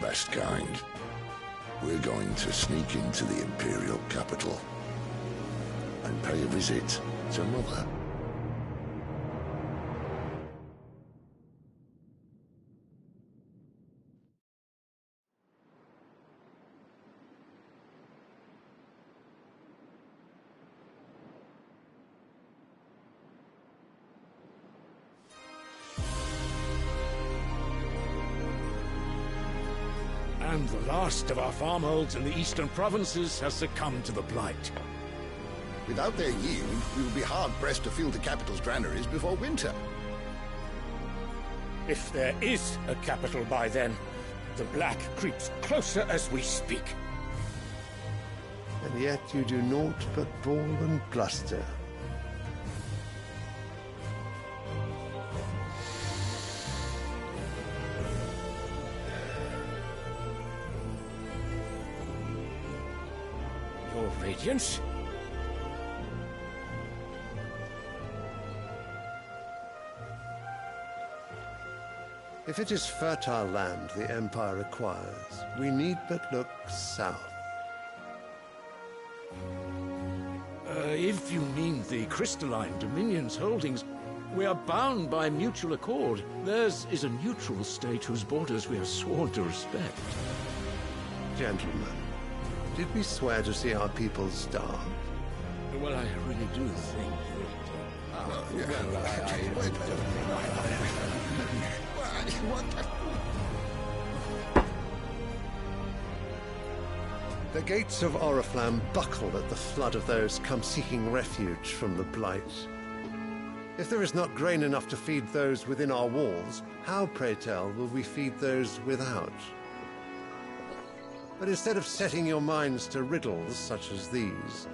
best kind. We're going to sneak into the Imperial capital and pay a visit to Mother. And the last of our farmholds in the eastern provinces has succumbed to the blight. Without their yield, we will be hard-pressed to fill the capital's granaries before winter. If there is a capital by then, the black creeps closer as we speak. And yet you do naught but bawl and bluster. Your Radiance? If it is fertile land the Empire acquires, we need but look south. If you mean the crystalline Dominion's holdings, we are bound by mutual accord. Theirs is a neutral state whose borders we have sworn to respect. Gentlemen, did we swear to see our people starve? Well, I really do think The gates of Oriflamme buckle at the flood of those come seeking refuge from the blight. If there is not grain enough to feed those within our walls, how, pray tell, will we feed those without? But instead of setting your minds to riddles such as these,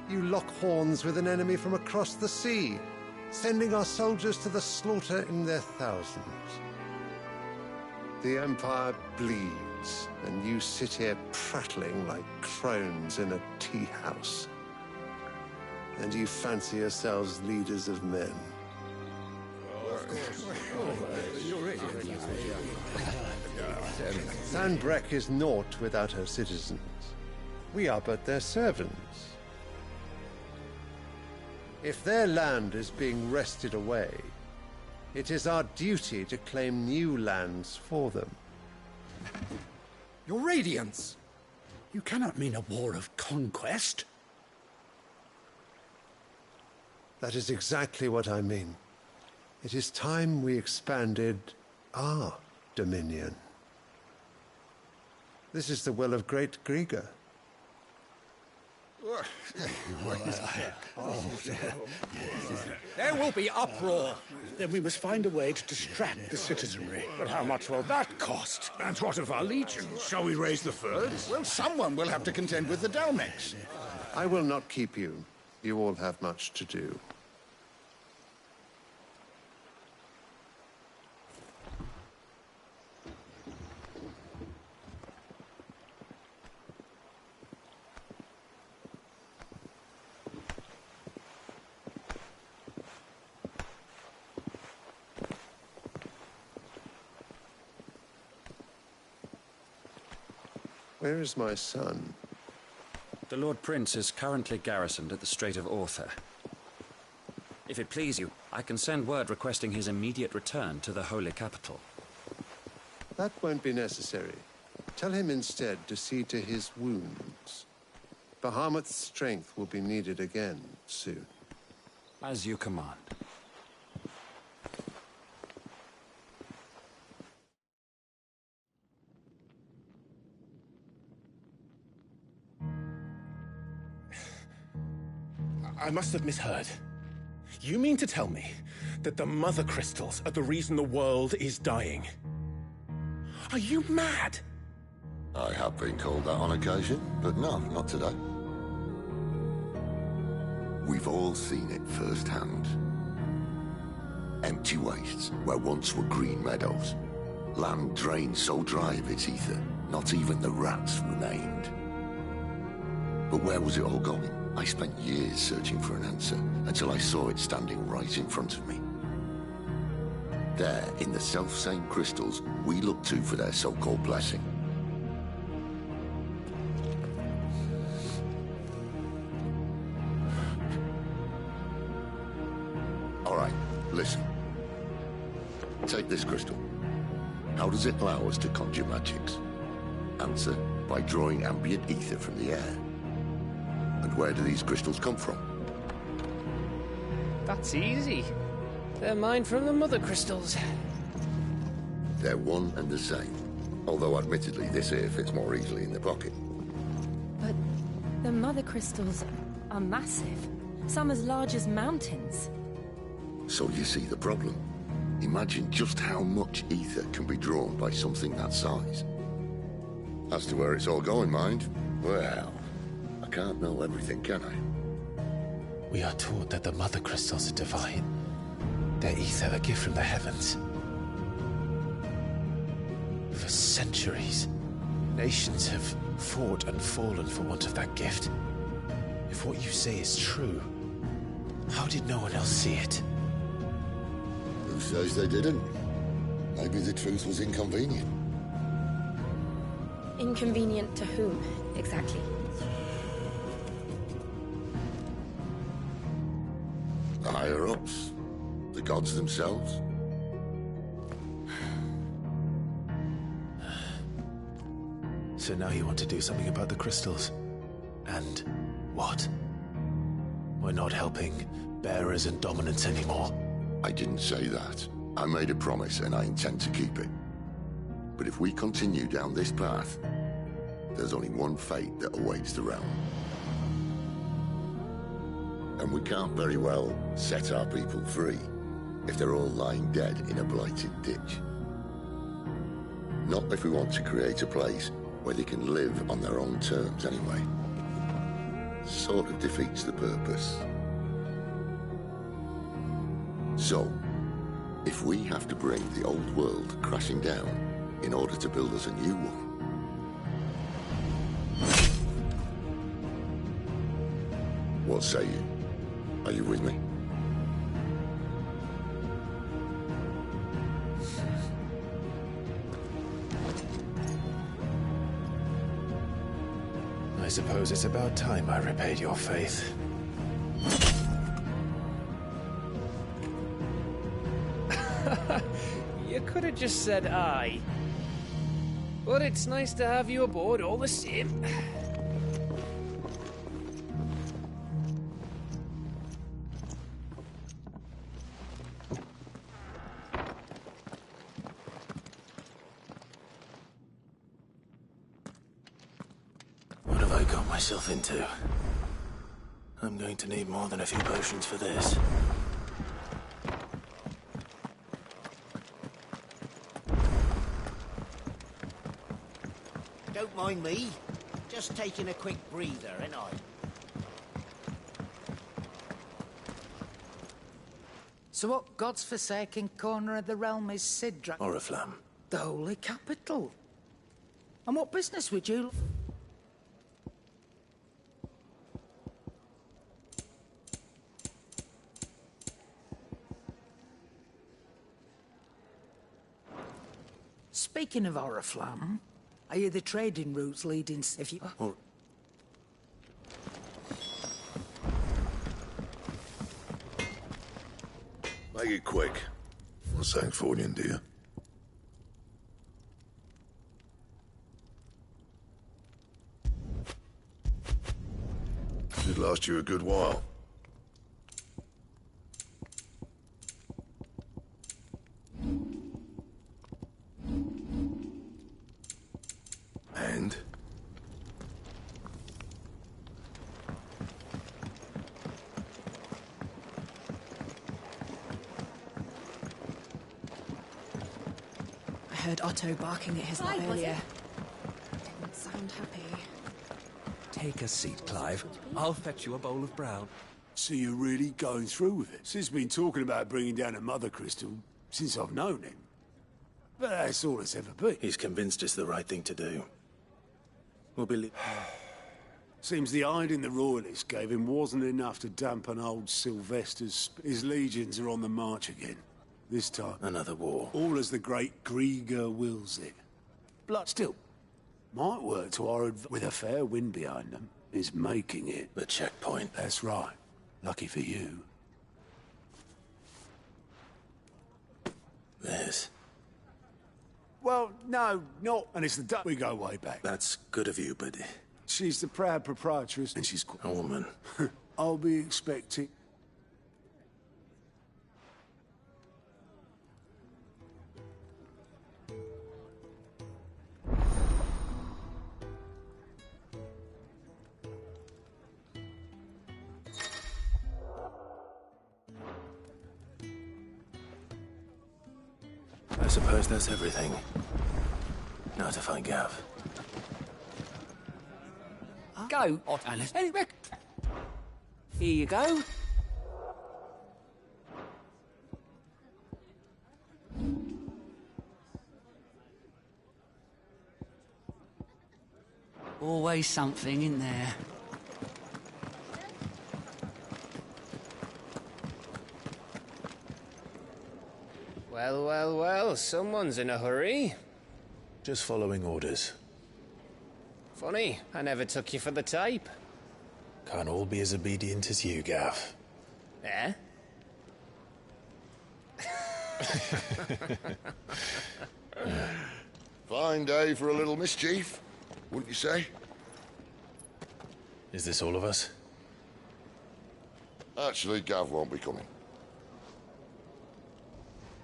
you lock horns with an enemy from across the sea, sending our soldiers to the slaughter in their thousands. The Empire bleeds, and you sit here prattling like crones in a tea house. And you fancy yourselves leaders of men. Sanbreque is naught without her citizens. We are but their servants. If their land is being wrested away, it is our duty to claim new lands for them. Your Radiance! You cannot mean a war of conquest. That is exactly what I mean. It is time we expanded our dominion. This is the will of great Grieger. There will be uproar. Then we must find a way to distract the citizenry. But how much will that cost? And what of our legions? Shall we raise the furs? Well, someone will have to contend with the Dalmex. I will not keep you. You all have much to do. Where is my son? The Lord Prince is currently garrisoned at the Strait of Author. If it please you, I can send word requesting his immediate return to the Holy Capital. That won't be necessary. Tell him instead to see to his wounds. Bahamut's strength will be needed again soon. As you command. I must have misheard. You mean to tell me that the Mother Crystals are the reason the world is dying? Are you mad? I have been called that on occasion, but no, not today. We've all seen it firsthand. Empty wastes where once were green meadows. Land drained so dry of its ether, not even the rats remained. But where was it all going? I spent years searching for an answer, until I saw it standing right in front of me. They're in the self-same crystals we look to for their so-called blessing. All right, listen. Take this crystal. How does it allow us to conjure magics? Answer, by drawing ambient ether from the air. And where do these crystals come from? That's easy. They're mined from the mother crystals. They're one and the same. Although admittedly this here fits more easily in the pocket. But the mother crystals are massive. Some as large as mountains. So you see the problem. Imagine just how much ether can be drawn by something that size. As to where it's all going, mind, well, I can't know everything, can I? We are taught that the mother crystals are divine. Their ether a gift from the heavens. For centuries, nations have fought and fallen for want of that gift. If what you say is true, how did no one else see it? Who says they didn't? Maybe the truth was inconvenient. Inconvenient to whom, exactly? The higher-ups. The gods themselves. So now you want to do something about the crystals. And what? We're not helping bearers and dominants anymore. I didn't say that. I made a promise and I intend to keep it. But if we continue down this path, there's only one fate that awaits the realm. And we can't very well set our people free if they're all lying dead in a blighted ditch. Not if we want to create a place where they can live on their own terms anyway. Sort of defeats the purpose. So, if we have to bring the old world crashing down in order to build us a new one, what say you? Are you with me? I suppose it's about time I repaid your faith. You could have just said aye. But it's nice to have you aboard all the same. What have I got myself into? I'm going to need more than a few potions for this. Don't mind me. Just taking a quick breather, ain't I? So what God's forsaken corner of the realm is Sidra? Oriflamme. The holy capital. And what business would you... Speaking of Oriflamme, are you the trading routes leading... If you... Make it quick. Not saying Fordian, do you? Should last you a good while. And? I heard Otto barking at his lot earlier. Didn't sound happy. Take a seat, Clive. I'll fetch you a bowl of brown. So you're really going through with it? Sid's been talking about bringing down a mother crystal since I've known him. But that's all it's ever been. He's convinced it's the right thing to do. We'll be... Seems the hiding the Royalists gave him wasn't enough to dampen old Sylvester's... His legions are on the march again. this time. Another war. All as the great Grieger wills it. But still, might work to our with a fair wind behind them, is making it. The checkpoint. That's right. Lucky for you. This. Well, no, not. And it's the duck. We go way back. That's good of you, but... She's the proud proprietress, and she's... A woman. I'll be expecting... I suppose that's everything. Now to find Gav. Go, Otto. Anyway, here you go. Always something in there. Well, well, well, someone's in a hurry. Just following orders. Funny, I never took you for the type. Can't all be as obedient as you, Gav. Eh? Fine day for a little mischief, wouldn't you say? Is this all of us? Actually, Gav won't be coming.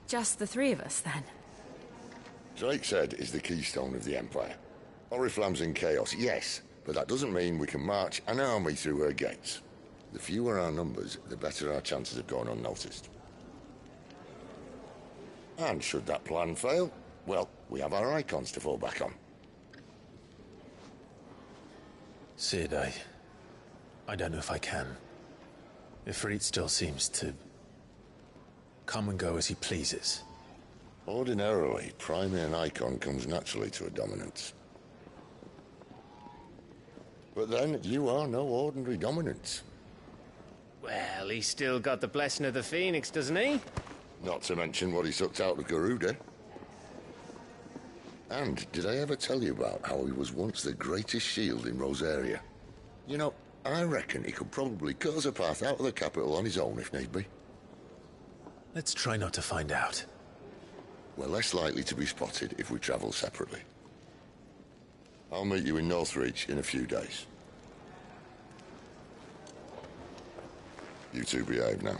Just the three of us, then? Drake's Head is the keystone of the Empire. Oriflamme's in chaos, yes, but that doesn't mean we can march an army through her gates. The fewer our numbers, the better our chances of going unnoticed. And should that plan fail, well, we have our icons to fall back on. Sid, I don't know if I can. Ifrit still seems to come and go as he pleases. Ordinarily, priming an icon comes naturally to a dominance. But then, you are no ordinary dominance. Well, he's still got the blessing of the Phoenix, doesn't he? Not to mention what he sucked out of Garuda. And did I ever tell you about how he was once the greatest shield in Rosaria? You know, I reckon he could probably cut us a path out of the capital on his own if need be. Let's try not to find out. We're less likely to be spotted if we travel separately. I'll meet you in Northreach in a few days. You two behave now.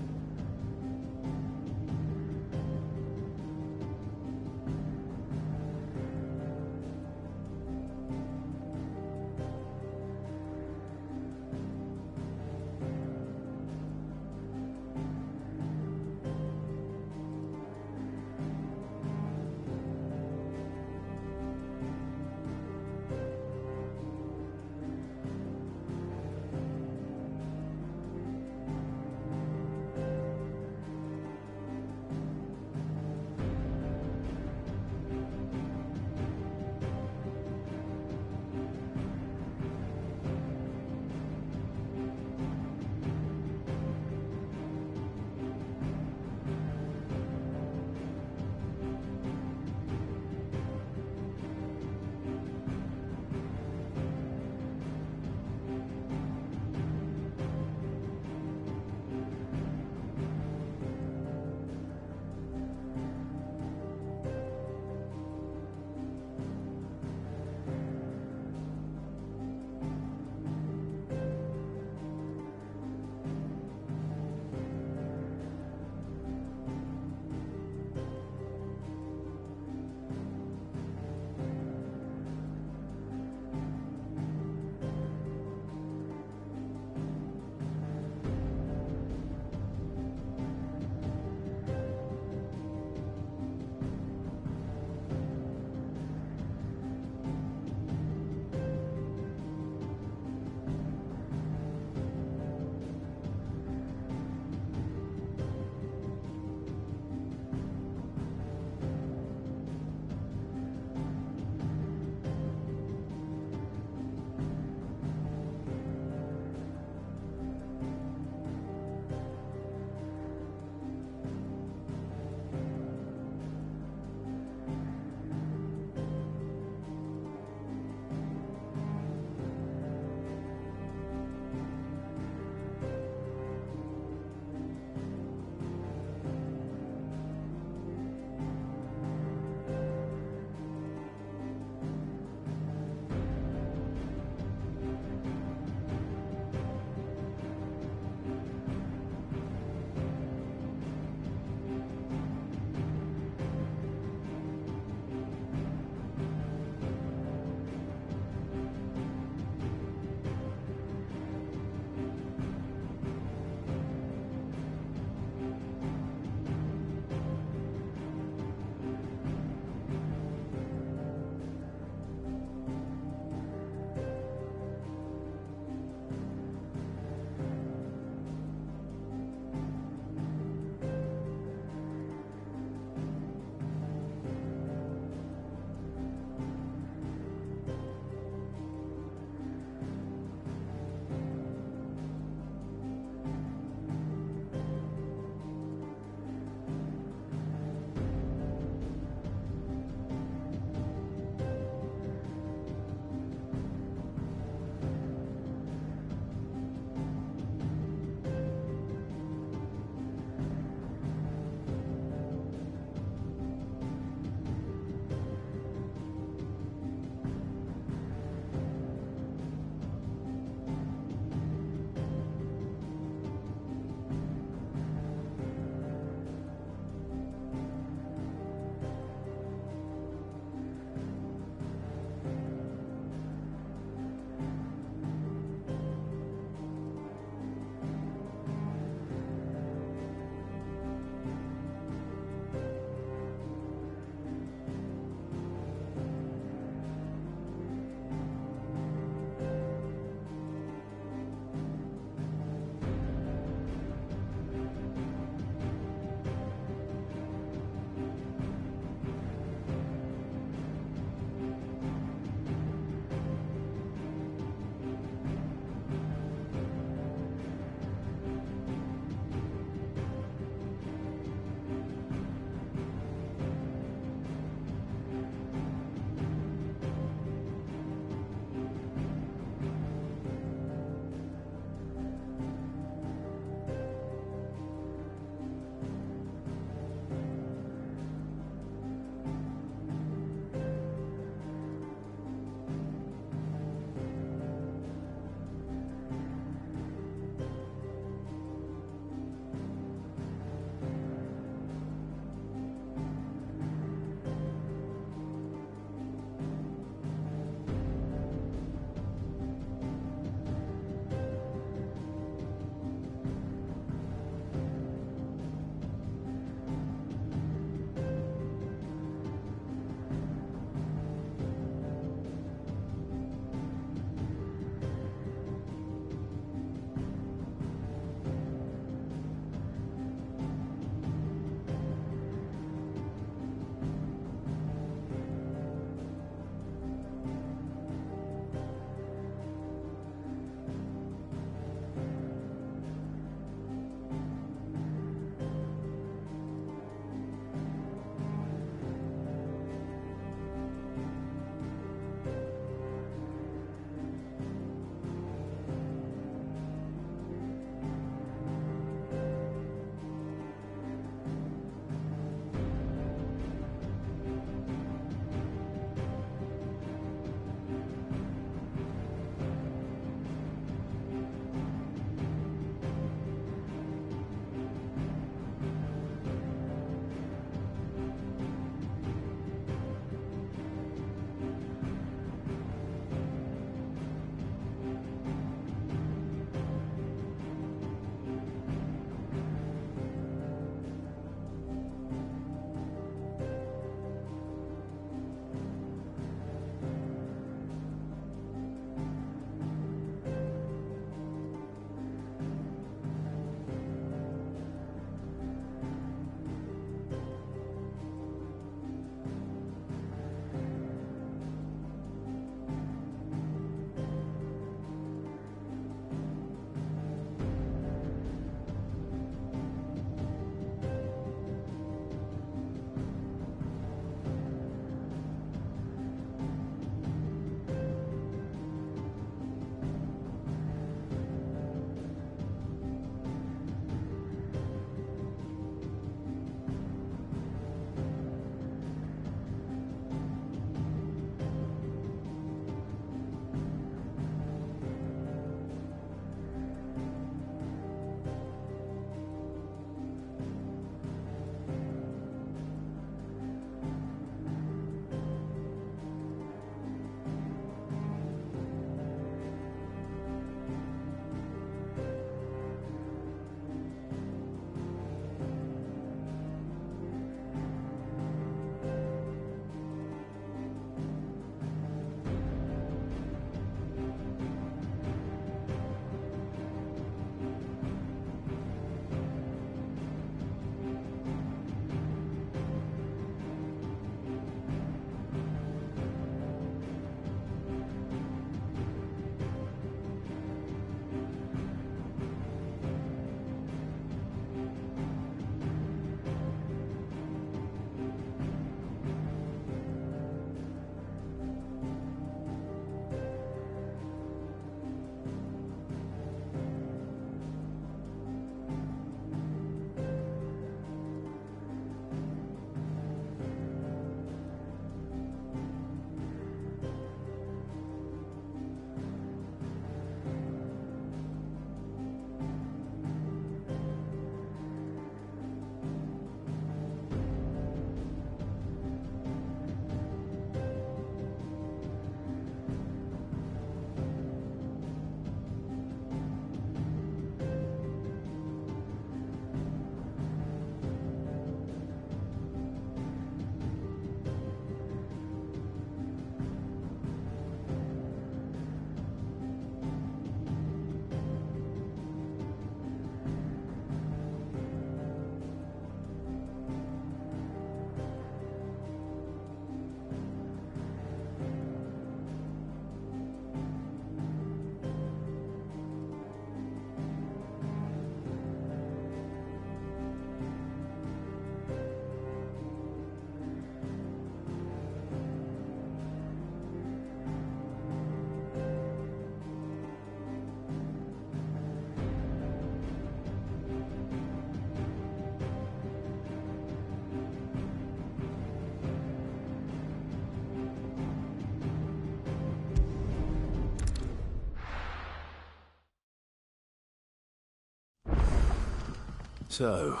So,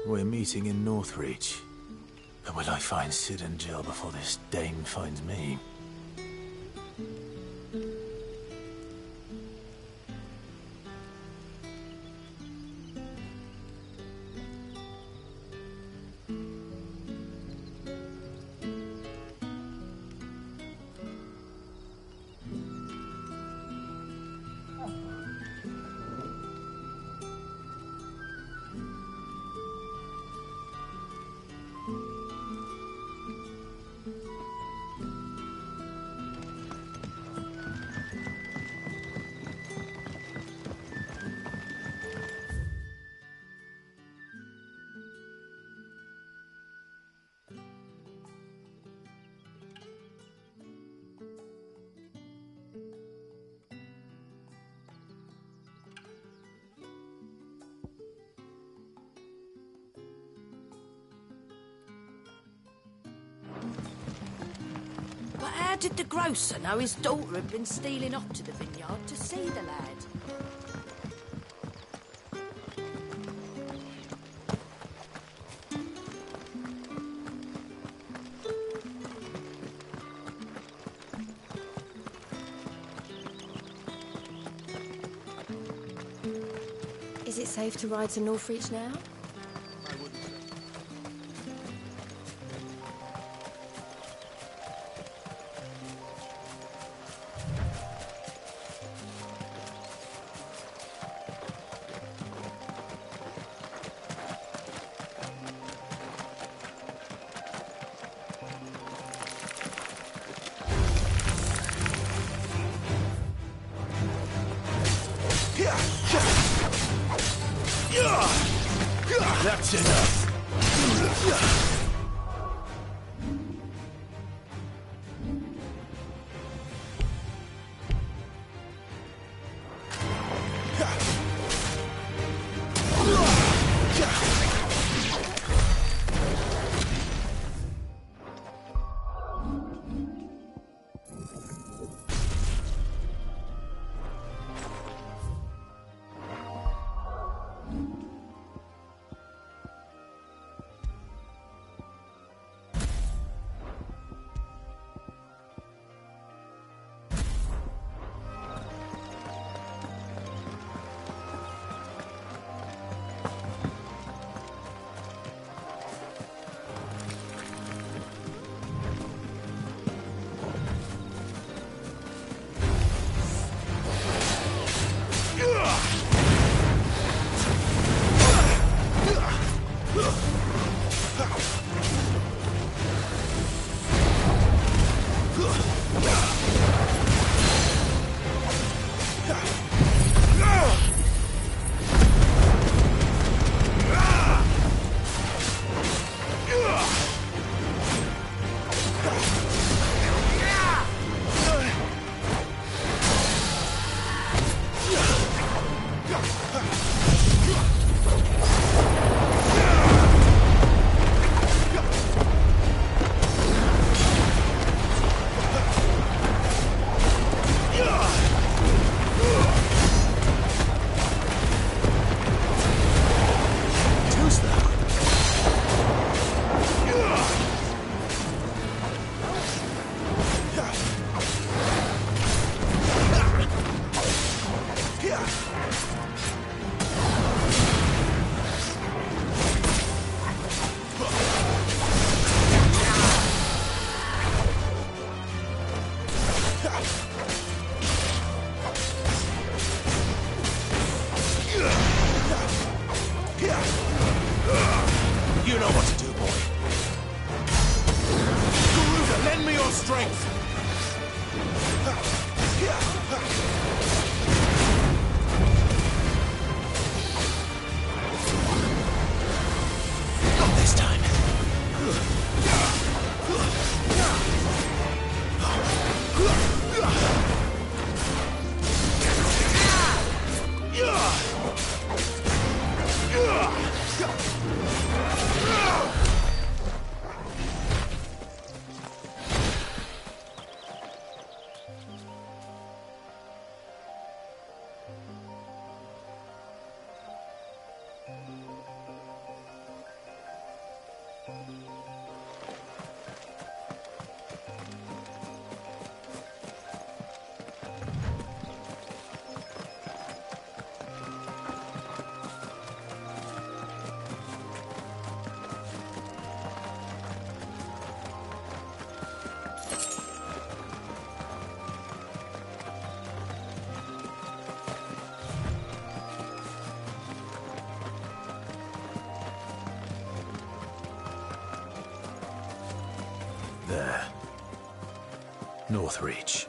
we're meeting in Northreach. But will I find Sid and Jill before this dame finds me? But how did the grocer know his daughter had been stealing off to the vineyard to see the lad? Is it safe to ride to Northreach now? That's enough. You know what to do, boy. Garuda, lend me your strength. Not this time. There. Northreach.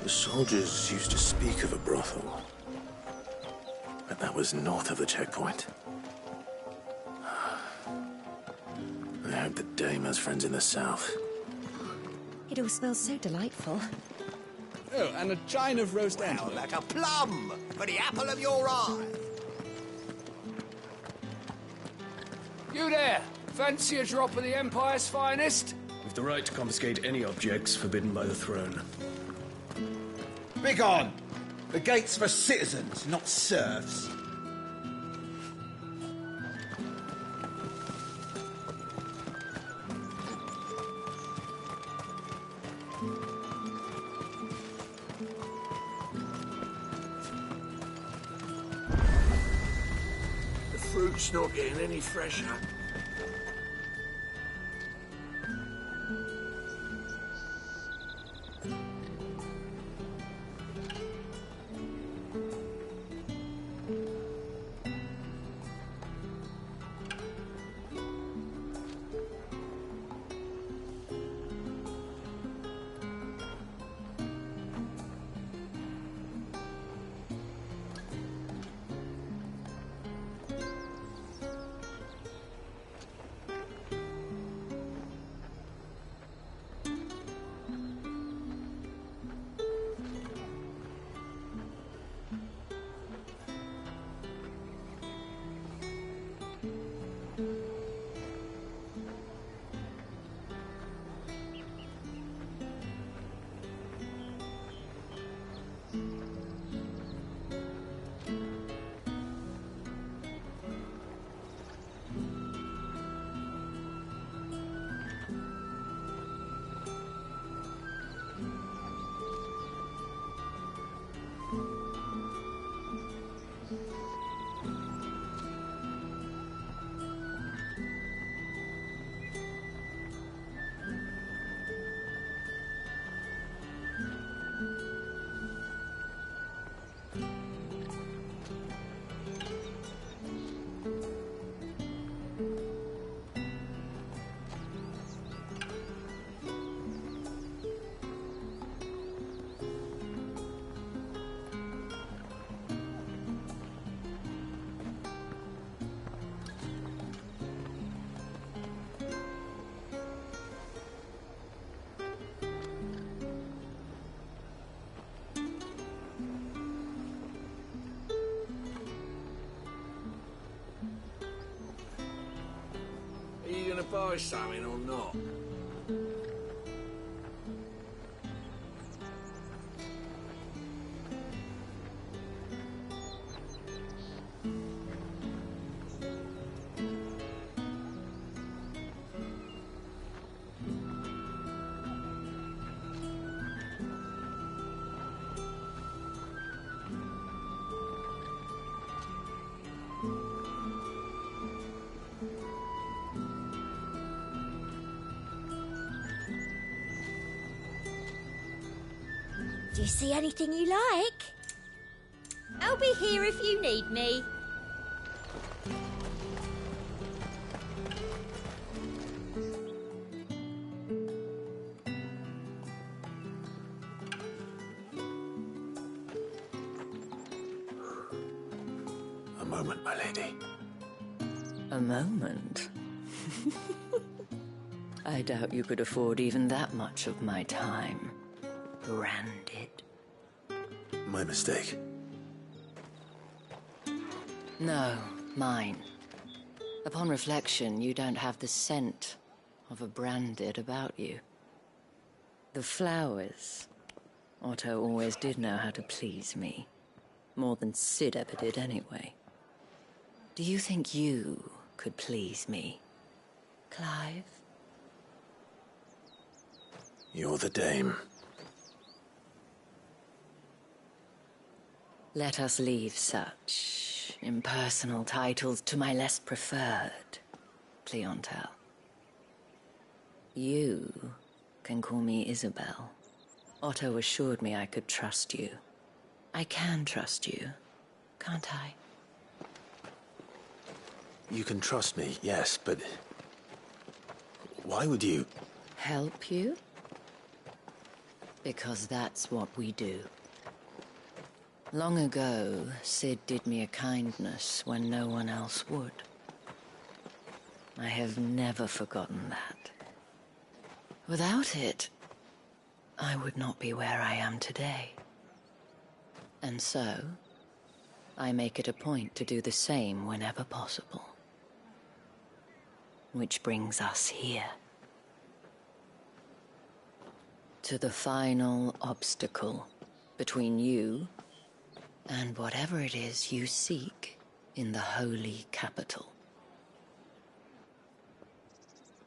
The soldiers used to speak of a brothel, but that was north of the checkpoint. I hope the dame has friends in the south. It all smells so delightful. Oh, and a chine of roast antler. Like a plum for the apple of your eye. You there! Fancy a drop of the Empire's finest? With the right to confiscate any objects forbidden by the throne. Begone! The gate's for citizens, not serfs. The fruit's not getting any fresher. Are you gonna buy something or not? Do you see anything you like? I'll be here if you need me. moment, my lady. A moment? I doubt you could afford even that much of my time. Branded. My mistake. No, mine. Upon reflection, you don't have the scent of a branded about you. The flowers. Otto always did know how to please me. More than Sid ever did anyway. Do you think you could please me, Clive? You're the dame. Let us leave such impersonal titles to my less preferred clientele. You can call me Isabel. Otto assured me I could trust you. I can trust you, can't I? You can trust me, yes, but... why would you... Help you? Because that's what we do. Long ago, Sid did me a kindness when no one else would. I have never forgotten that. Without it, I would not be where I am today. And so, I make it a point to do the same whenever possible. Which brings us here. To the final obstacle between you and whatever it is you seek in the holy capital.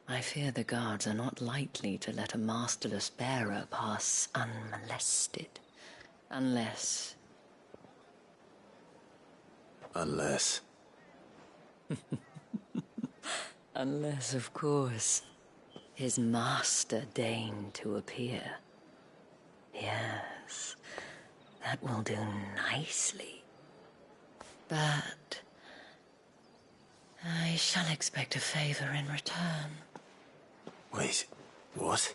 I fear the guards are not likely to let a masterless bearer pass unmolested. Unless... Unless... Unless, of course, his master deigned to appear. Yes, that will do nicely. But... I shall expect a favor in return. Wait, what?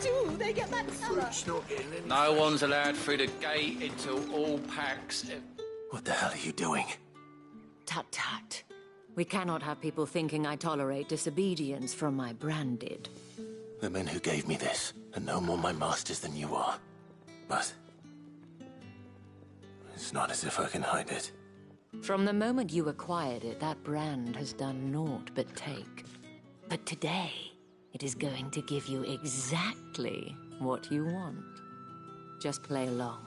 Do they get that colour? No one's allowed through the gate until all packs... What the hell are you doing? Tut-tut. We cannot have people thinking I tolerate disobedience from my branded. The men who gave me this are no more my masters than you are. But... it's not as if I can hide it. From the moment you acquired it, that brand has done naught but take. But today... it is going to give you exactly what you want. Just play along.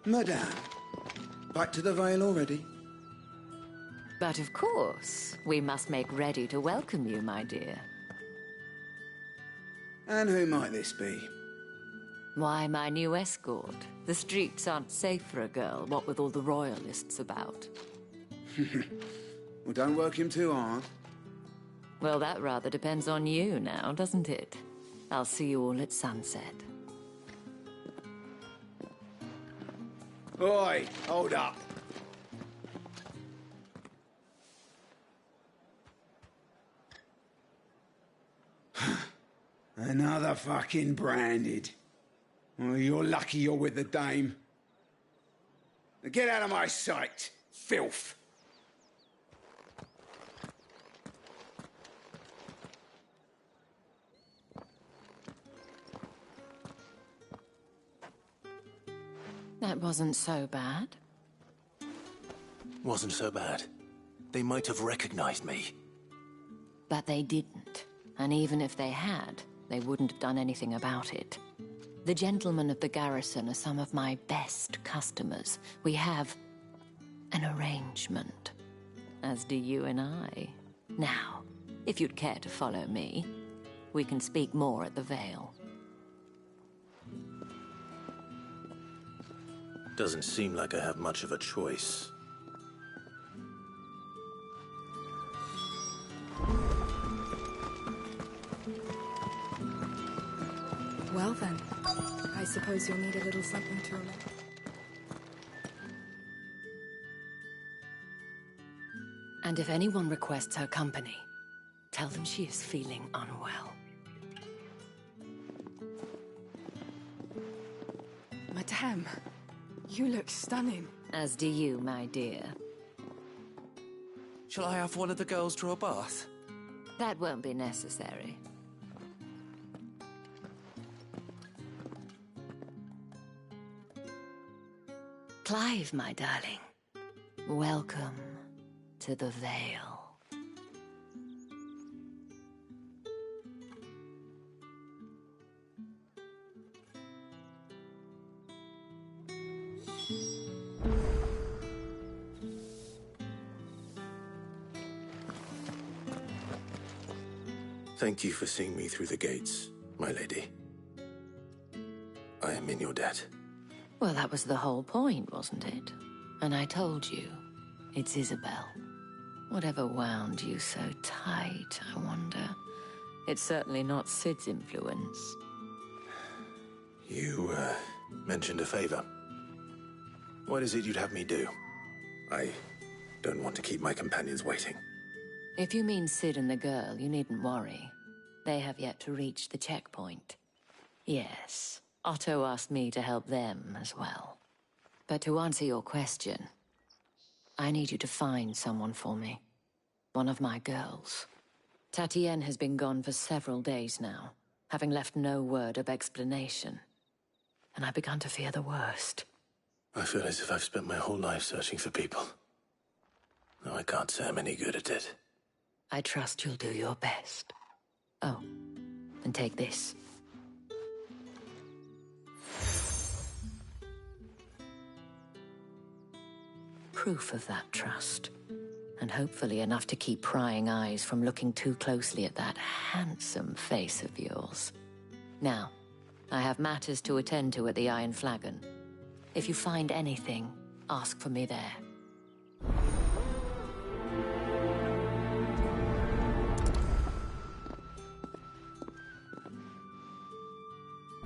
Madame, back to the Vale already? But of course, we must make ready to welcome you, my dear. And who might this be? Why, my new escort. The streets aren't safe for a girl, what with all the royalists about. Well, don't work him too hard. Well, that rather depends on you now, doesn't it? I'll see you all at sunset. Oi, hold up. Another fucking branded. Well, you're lucky you're with the dame. Now get out of my sight, filth. That wasn't so bad. Wasn't so bad. They might have recognized me. But they didn't. And even if they had, they wouldn't have done anything about it. The gentlemen of the garrison are some of my best customers. We have an arrangement, as do you and I. Now, if you'd care to follow me, we can speak more at the Vale. Doesn't seem like I have much of a choice. Well then, I suppose you'll need a little something to remember. And if anyone requests her company, tell them she is feeling unwell. Madame, you look stunning. As do you, my dear. Shall I have one of the girls draw a bath? That won't be necessary. Clive, my darling. Welcome to the Vale. Thank you for seeing me through the gates, my lady. I am in your debt. Well, that was the whole point, wasn't it? And I told you, it's Isabel. Whatever wound you so tight, I wonder. It's certainly not Sid's influence. You, mentioned a favor. What is it you'd have me do? I don't want to keep my companions waiting. If you mean Sid and the girl, you needn't worry. They have yet to reach the checkpoint. Yes, Otto asked me to help them as well. But to answer your question, I need you to find someone for me. One of my girls. Tatienne has been gone for several days now, having left no word of explanation. And I've begun to fear the worst. I feel as if I've spent my whole life searching for people. Though I can't say I'm any good at it. I trust you'll do your best. Oh, and take this. Proof of that trust. And hopefully enough to keep prying eyes from looking too closely at that handsome face of yours. Now, I have matters to attend to at the Iron Flagon. If you find anything, ask for me there.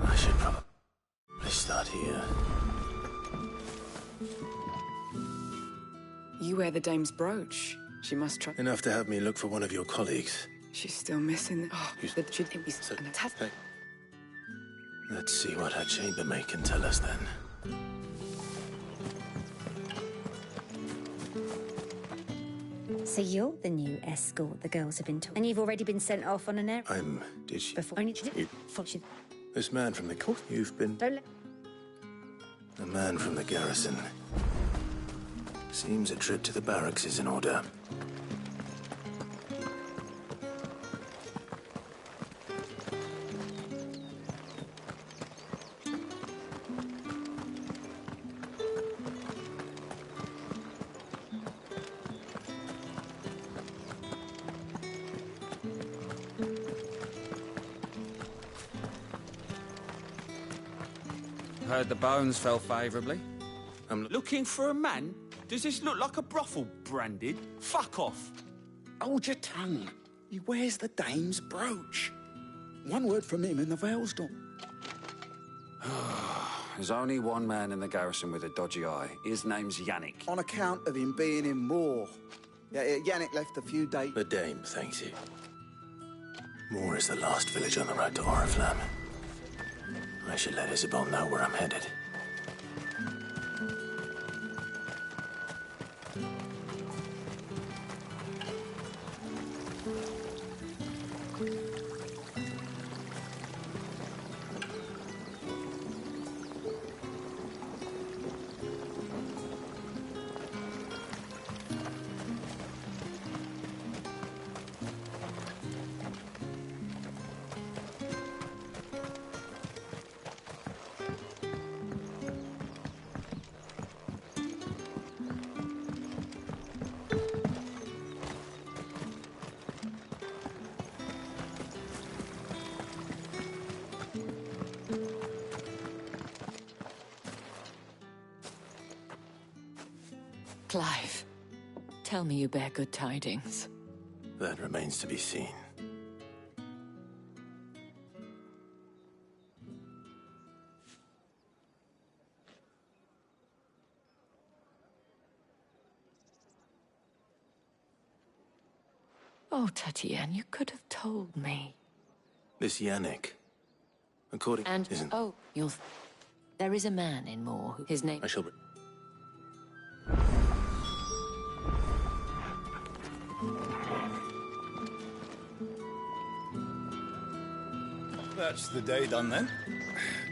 I should probably start here. You wear the dame's brooch. She must try. Enough to have me look for one of your colleagues. She's still missing. Oh, but she'd be. Hey. Let's see what her chambermaid can tell us then. So you're the new escort the girls have been talking. And you've already been sent off on an errand. Did she? Before. Only This man from the court. You've been. Don't let. A man from the garrison. Seems a trip to the barracks is in order. Heard the bones fell favourably. I'm looking for a man? Does this look like a brothel, Branded? Fuck off. Hold your tongue. He wears the dame's brooch. One word from him and the Vale's done. There's only one man in the garrison with a dodgy eye. His name's Yannick. On account of him being in war. Yeah, Yannick left a few days. The dame thanks you. Moor is the last village on the road to Oriflamme. I should let Isabel know where I'm headed. Clive, tell me you bear good tidings. That remains to be seen. Oh, Tatienne, you could have told me. This Yannick, according... And, isn't... oh, there is a man in Moor who... His name... I shall... That's the day done then.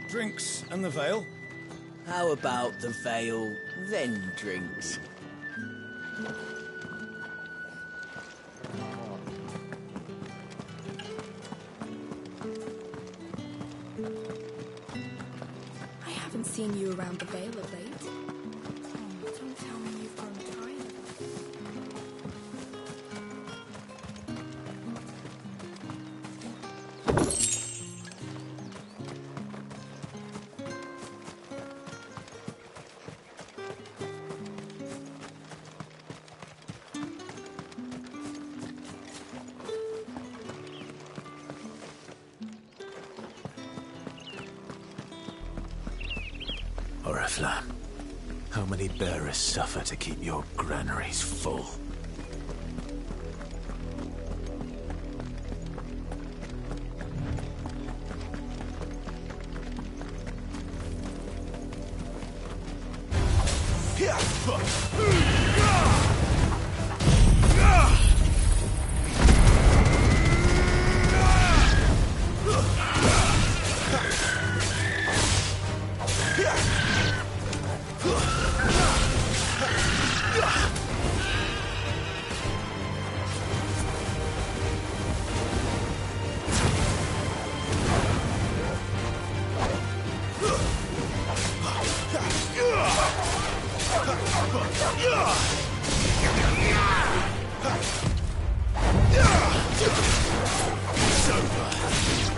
Drinks and the veil. How about the veil, then drinks? I haven't seen you around the Vale of late. Oh, don't tell me you've grown tired. Oriflamme, how many bearers suffer to keep your granaries full?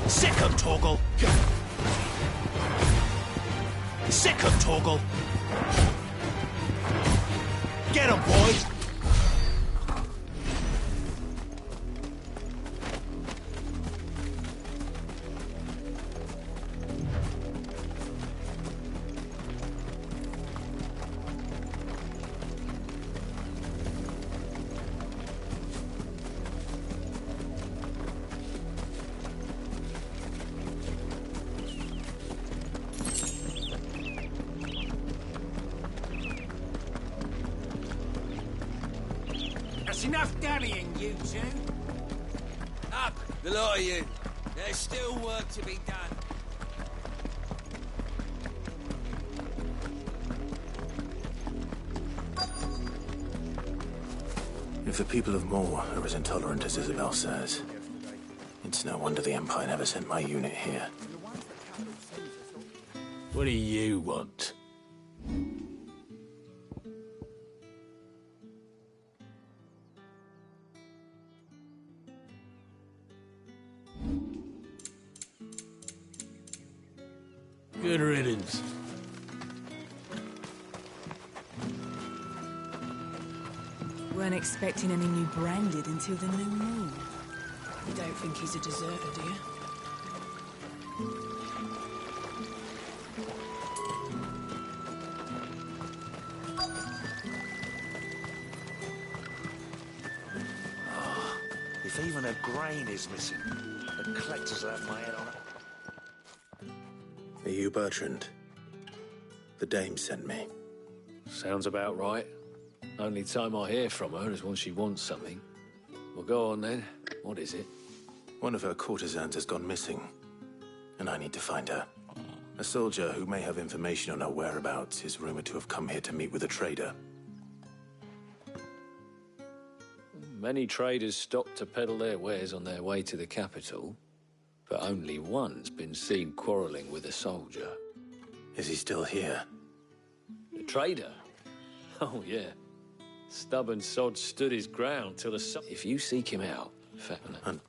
Sick him, Torgal! Sick him, Torgal! Get him, boys! Enough dallying, you two. Up, the lot of you. There's still work to be done. If the people of Moor are as intolerant as Isabel says, it's no wonder the Empire never sent my unit here. What do you want? Good riddance. Weren't expecting any new branded until the new moon. You don't think he's a deserter, do you? If even a grain is missing, the collectors will have my head on it. Are you Bertrand? The dame sent me. Sounds about right. Only time I hear from her is when she wants something. Well, go on then. What is it? One of her courtesans has gone missing, and I need to find her. A soldier who may have information on her whereabouts is rumored to have come here to meet with a trader. Many traders stop to peddle their wares on their way to the capital, but only one's been seen quarreling with a soldier. Is he still here? The trader? Oh, yeah. Stubborn sod stood his ground till the... If you seek him out, Fatman...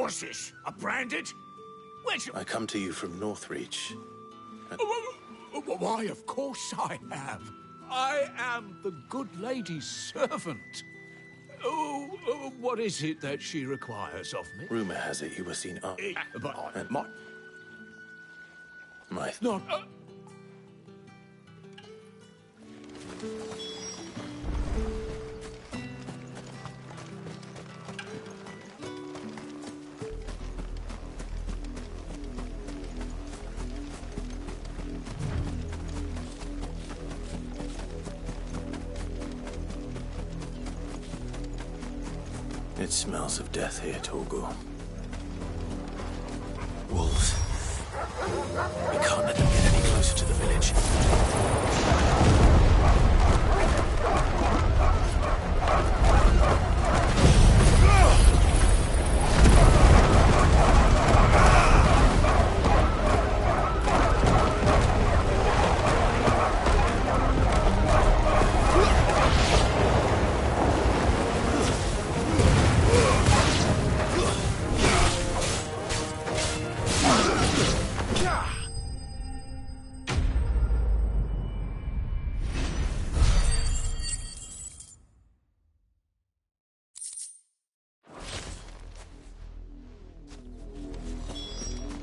What's this? A branded? Where'd you... I come to you from Northreach. Why, of course I have. I am the good lady's servant. What is it that she requires of me? Rumor has it you were seen up. My... Not... It smells of death here, Torgor. Wolves. We can't let them get any closer to the village.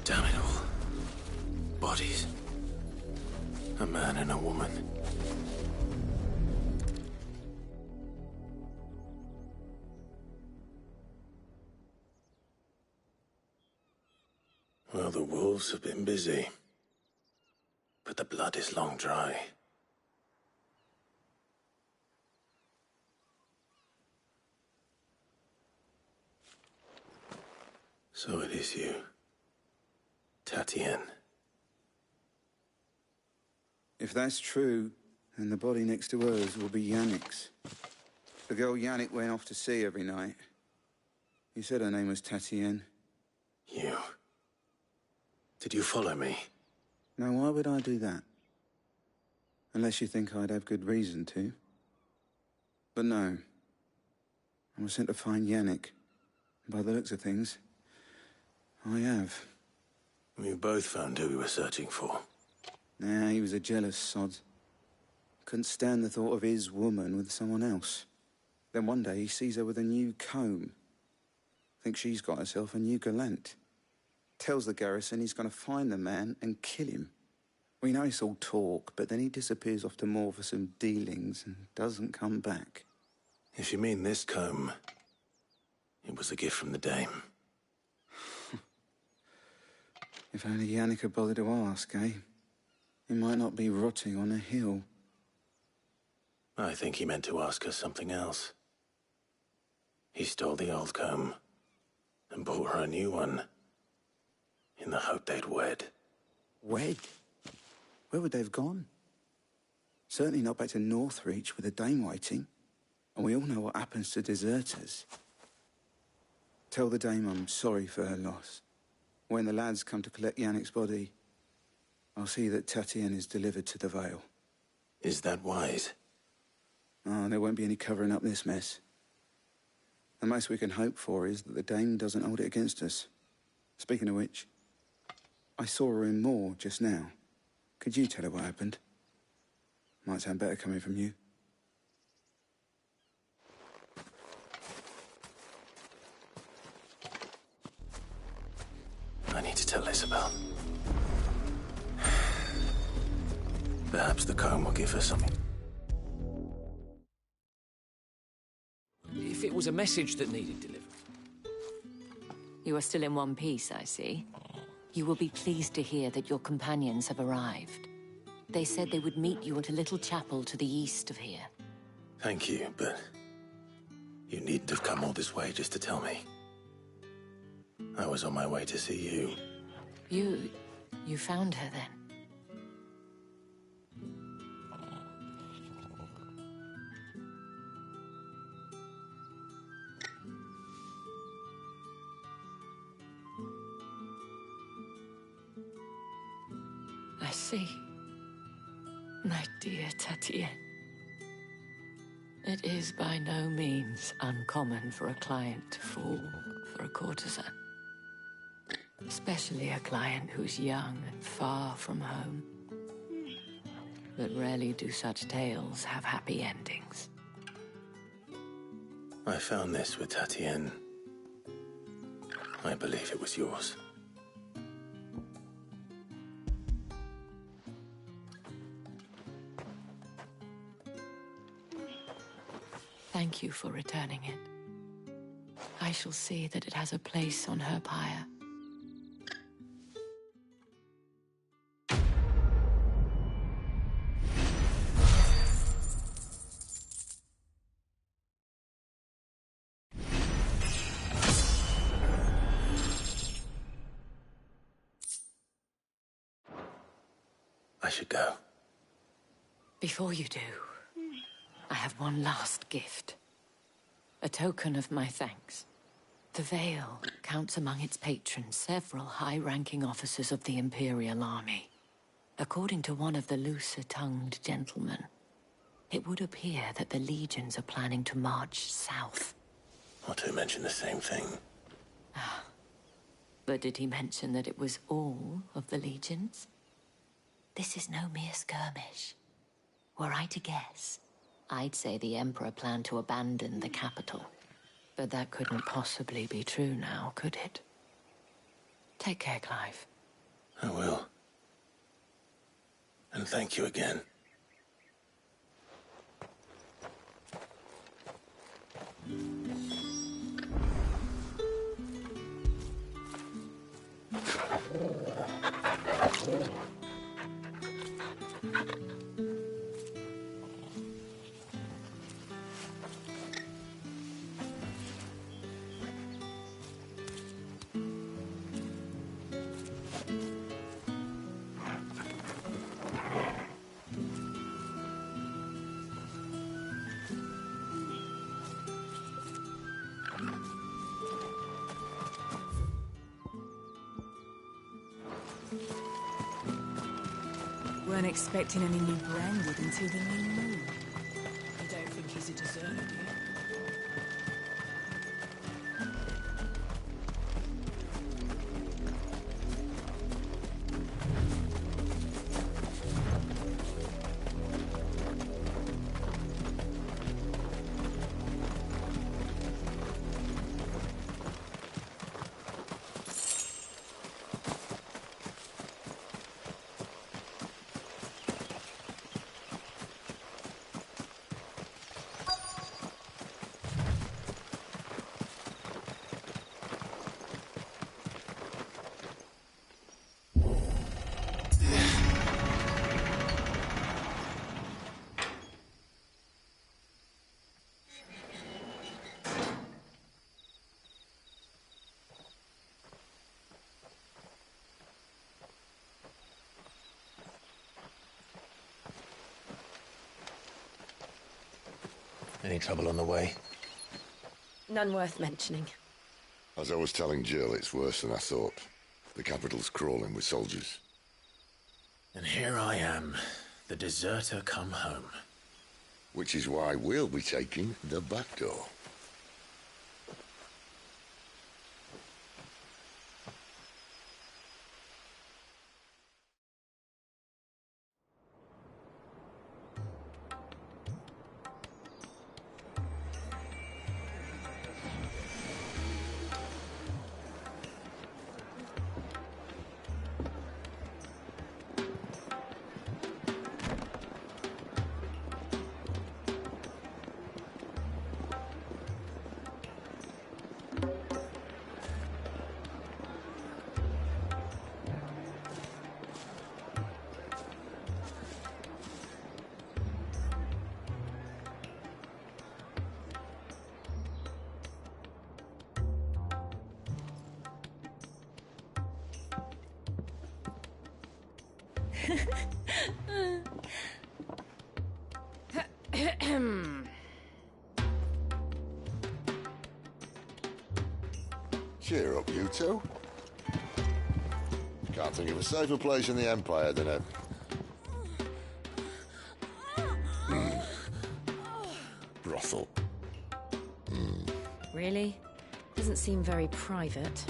Damn it all. Bodies. A man and a woman. Well, the wolves have been busy. But the blood is long dry. So it is you. Tatien. If that's true, then the body next to hers will be Yannick's. The girl Yannick went off to sea every night. He said her name was Tatien. You. Did you follow me? Now, why would I do that? Unless you think I'd have good reason to. But no. I was sent to find Yannick. By the looks of things, I have. We both found who we were searching for. Nah, he was a jealous sod. Couldn't stand the thought of his woman with someone else. Then one day he sees her with a new comb. Thinks she's got herself a new gallant. Tells the garrison he's going to find the man and kill him. We know it's all talk, but then he disappears off to Moor for some dealings and doesn't come back. If you mean this comb, it was a gift from the dame. If only Yannick had bothered to ask, eh? He might not be rotting on a hill. I think he meant to ask her something else. He stole the old comb and bought her a new one in the hope they'd wed. Wed? Where would they have gone? Certainly not back to Northreach with a dame waiting. And we all know what happens to deserters. Tell the dame I'm sorry for her loss. When the lads come to collect Yannick's body, I'll see that Tatien is delivered to the Vale. Is that wise? Oh, there won't be any covering up this mess. The most we can hope for is that the dame doesn't hold it against us. Speaking of which, I saw her in Moor just now. Could you tell her what happened? Might sound better coming from you. I need to tell Isabel. Perhaps the comb will give her something. If it was a message that needed delivered. You are still in one piece, I see. You will be pleased to hear that your companions have arrived. They said they would meet you at a little chapel to the east of here. Thank you, but you needn't have come all this way just to tell me. I was on my way to see you. You found her then? I see. My dear Tatien. It is by no means uncommon for a client to fall for a courtesan. Especially a client who's young and far from home. But rarely do such tales have happy endings. I found this with Tatienne. I believe it was yours. Thank you for returning it. I shall see that it has a place on her pyre. I should go. Before you do, I have one last gift. A token of my thanks. The Vale counts among its patrons several high-ranking officers of the Imperial Army. According to one of the looser-tongued gentlemen, it would appear that the legions are planning to march south. Not to mention the same thing. But did he mention that it was all of the legions? This is no mere skirmish. Were I to guess, I'd say the Emperor planned to abandon the capital. But that couldn't possibly be true now, could it? Take care, Clive. I will. And thank you again. Weren't expecting any new branded until the new moon. You don't think he's a deserter, do you? Any trouble on the way? None worth mentioning. As I was telling Jill, it's worse than I thought. The capital's crawling with soldiers. And here I am, the deserter come home. Which is why we'll be taking the back door. Cheer up, you two. Can't think of a safer place in the Empire than a... brothel. Really? Doesn't seem very private.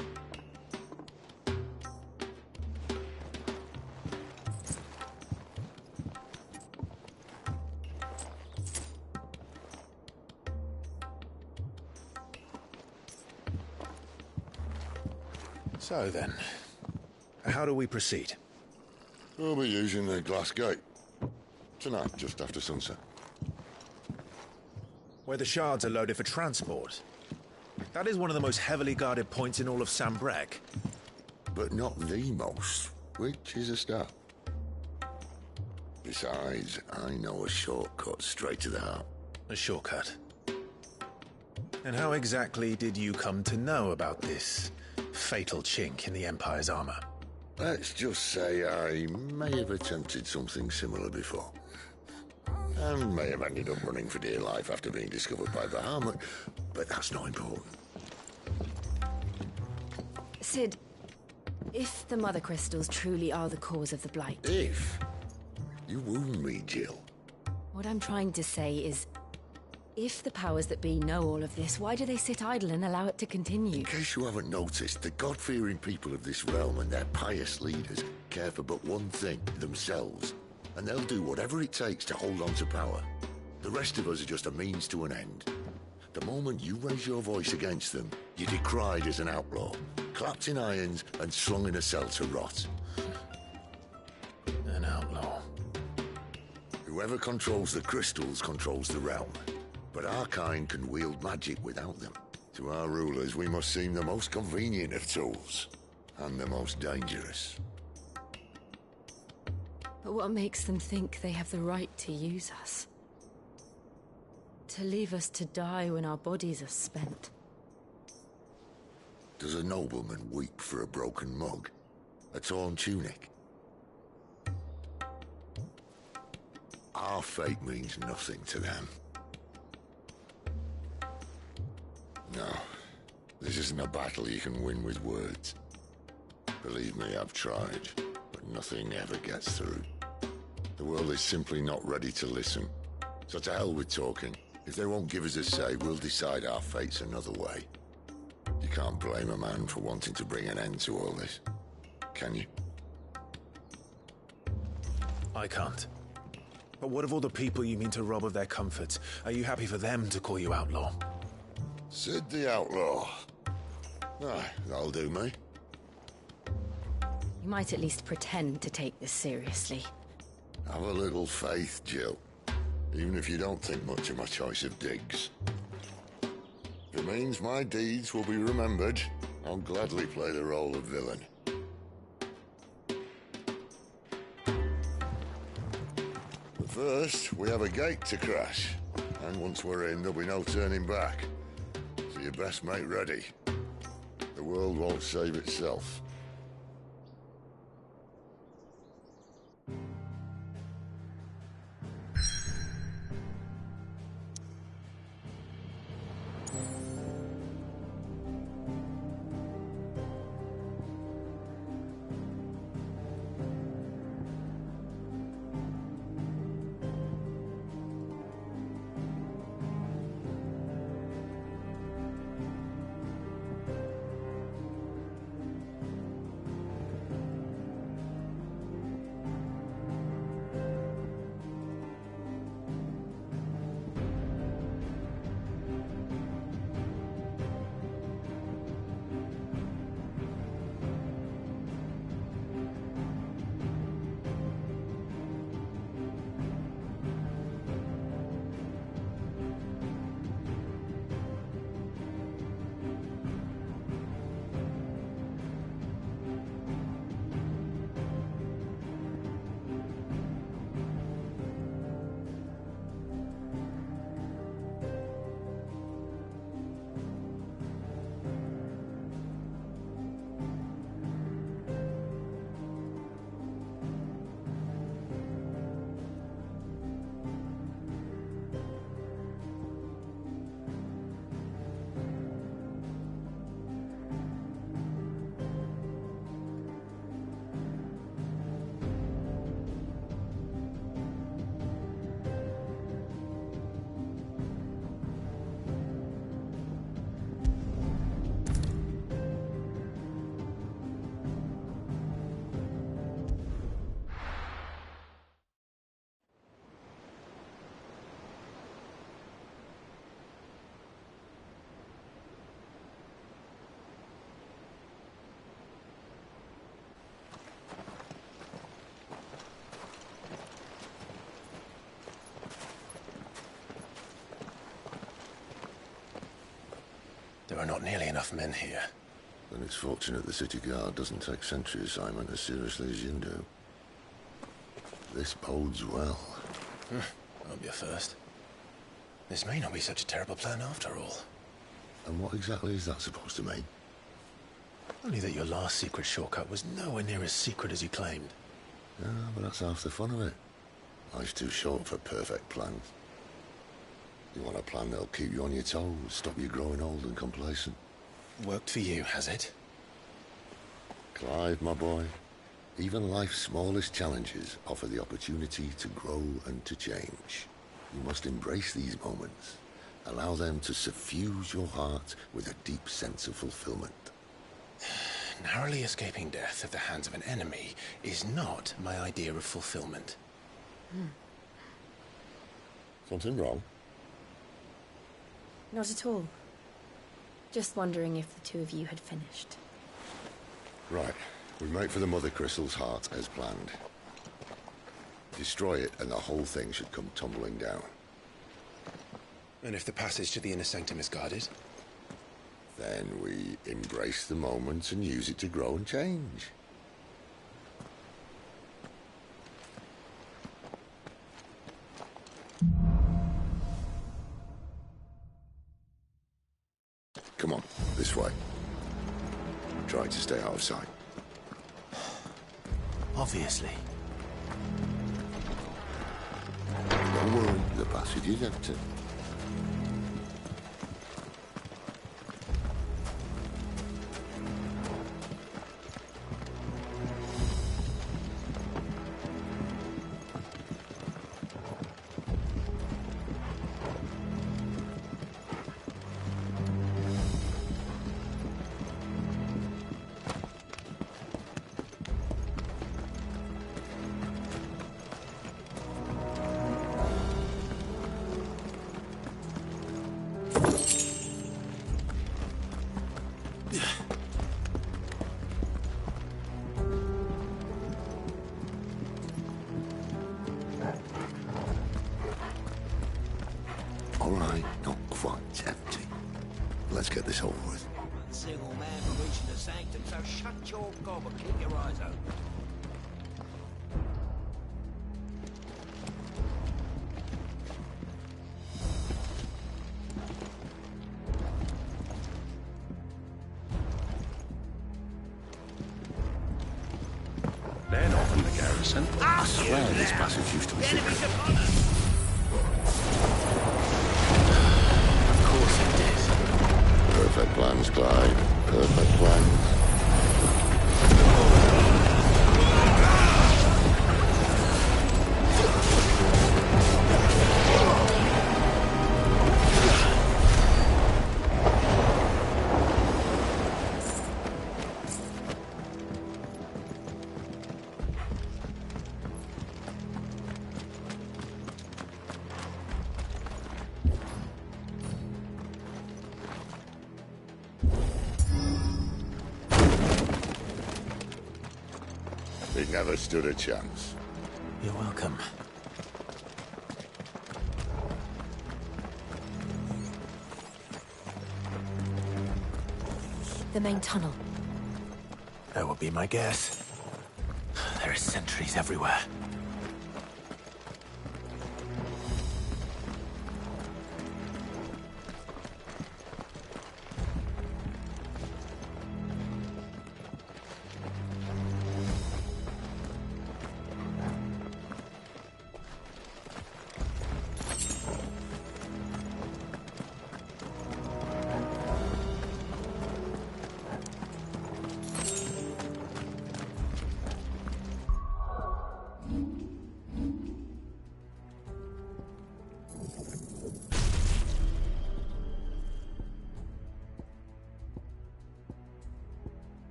So then, how do we proceed? We'll be using the glass gate. Tonight, just after sunset. Where the shards are loaded for transport. That is one of the most heavily guarded points in all of Sambrec. But not the most, which is a start. Besides, I know a shortcut straight to the heart. A shortcut? And how exactly did you come to know about this fatal chink in the Empire's armor? Let's just say I may have attempted something similar before. And may have ended up running for dear life after being discovered by Bahamut, but that's not important. Sid, if the Mother Crystals truly are the cause of the Blight... If? You wound me, Jill. What I'm trying to say is, if the powers that be know all of this, why do they sit idle and allow it to continue? In case you haven't noticed, the God-fearing people of this realm and their pious leaders care for but one thing, themselves. And they'll do whatever it takes to hold on to power. The rest of us are just a means to an end. The moment you raise your voice against them, you're decried as an outlaw, clapped in irons and slung in a cell to rot. An outlaw. Whoever controls the crystals controls the realm. But our kind can wield magic without them. To our rulers, we must seem the most convenient of tools, and the most dangerous. But what makes them think they have the right to use us? To leave us to die when our bodies are spent? Does a nobleman weep for a broken mug? A torn tunic? Our fate means nothing to them. No, this isn't a battle you can win with words. Believe me, I've tried, but nothing ever gets through. The world is simply not ready to listen. So to hell with talking. If they won't give us a say, we'll decide our fates another way. You can't blame a man for wanting to bring an end to all this, can you? I can't. But what of all the people you mean to rob of their comforts? Are you happy for them to call you outlaw? Sid the Outlaw. Ah, that'll do me. You might at least pretend to take this seriously. Have a little faith, Jill. Even if you don't think much of my choice of digs. If it means my deeds will be remembered, I'll gladly play the role of villain. But first, we have a gate to crash. And once we're in, there'll be no turning back. So you best make ready. The world won't save itself. got nearly enough men here. Then it's fortunate the city guard doesn't take sentry assignment as seriously as you do. This bodes well. Won't be a first. This may not be such a terrible plan after all. And what exactly is that supposed to mean? Only that your last secret shortcut was nowhere near as secret as you claimed. Yeah, but that's half the fun of it. Life's too short for perfect plans. You want a plan that'll keep you on your toes, stop you growing old and complacent. Worked for you, has it? Clive, my boy, even life's smallest challenges offer the opportunity to grow and to change. You must embrace these moments. Allow them to suffuse your heart with a deep sense of fulfillment. Narrowly escaping death at the hands of an enemy is not my idea of fulfillment. Something wrong? Not at all. Just wondering if the two of you had finished. Right. We make for the Mother Crystal's heart as planned. Destroy it and the whole thing should come tumbling down. And if the passage to the inner sanctum is guarded? Then we embrace the moment and use it to grow and change. Come on, this way. Try to stay out of sight. Obviously. Don't worry, the passage is empty. All right, not quite empty. Let's get this over with. One single man for reaching the sanctum, so shut your gob and keep your eyes open. They're not from the garrison. I swear this passage used to be secret. Of course it did. Perfect plans, Clive. Perfect plans. He never stood a chance. You're welcome. The main tunnel. That would be my guess. There are sentries everywhere.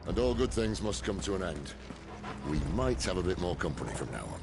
And all good things must come to an end. We might have a bit more company from now on.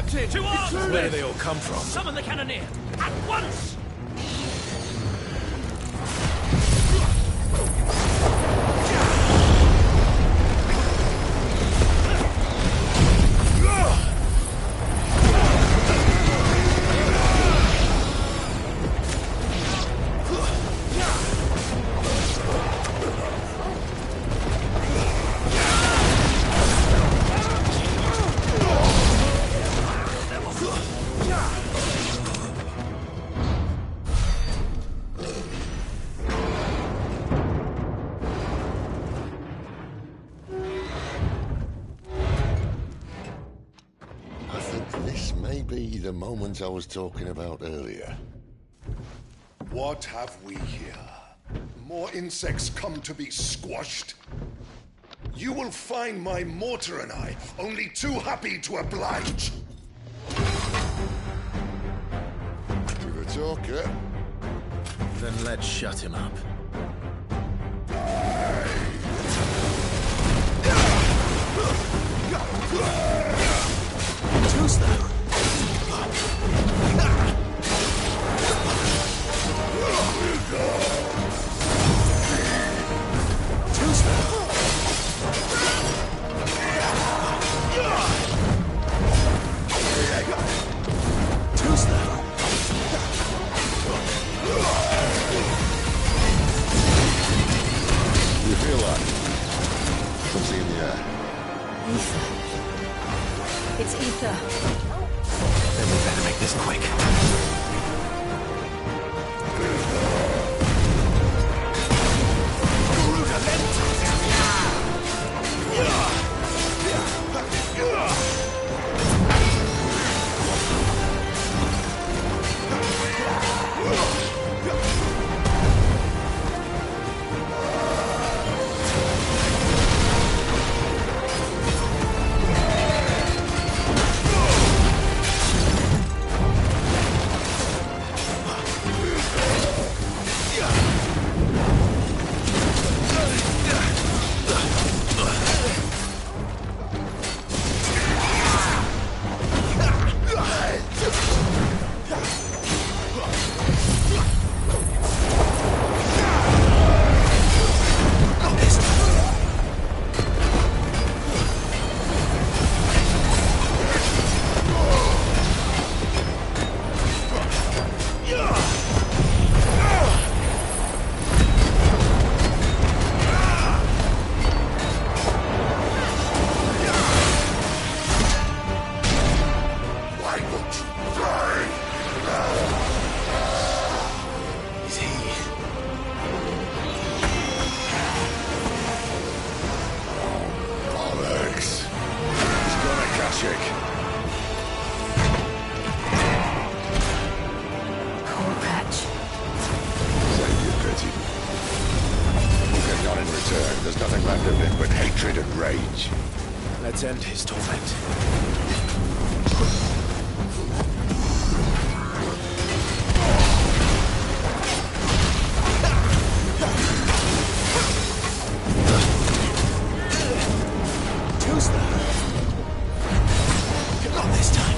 Captain! To arms! Where do they all come from? Summon the cannoneer! At once! I think this may be the moment I was talking about earlier. What have we here? More insects come to be squashed? You will find my mortar and I only too happy to oblige. To the talker. Then let's shut him up. Too slow. Too slow. Too slow. You feel that? Something in the air. Ether. It's ether. Then we better make this quick. There's nothing left of him but hatred and rage. Let's end his torment. Too slow. Not this time.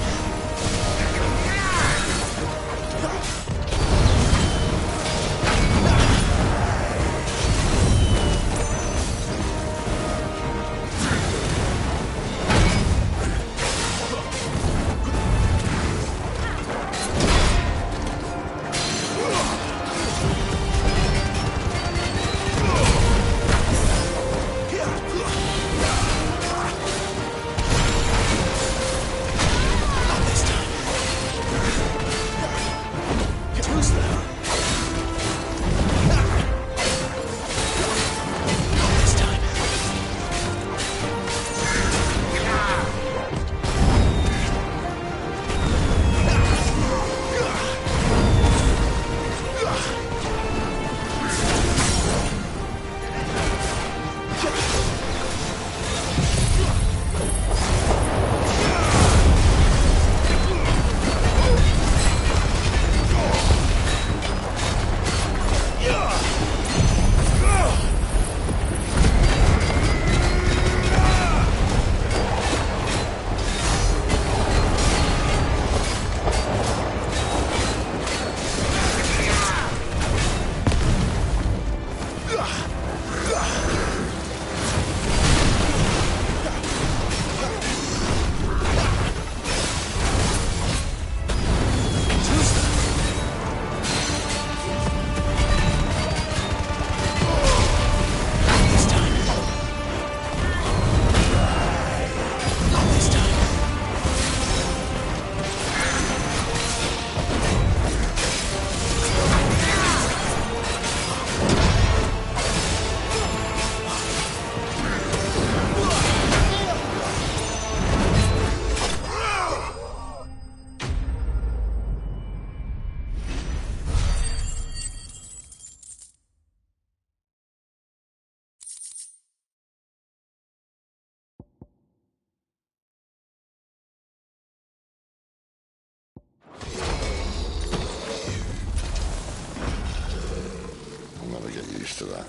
witness to that.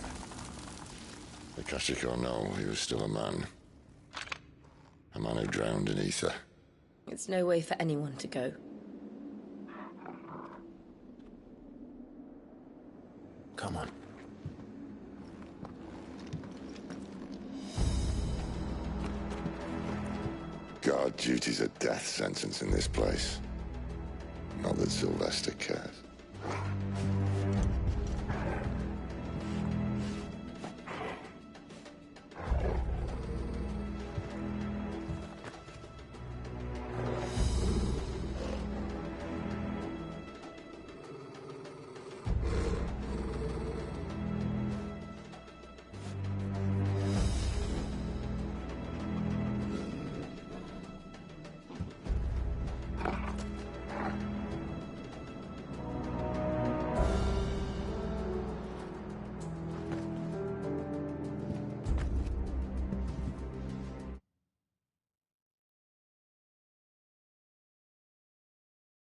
Akashic or no, he was still a man. A man who drowned in ether. It's no way for anyone to go. Come on. Guard duty's a death sentence in this place. Not that Sylvester cares.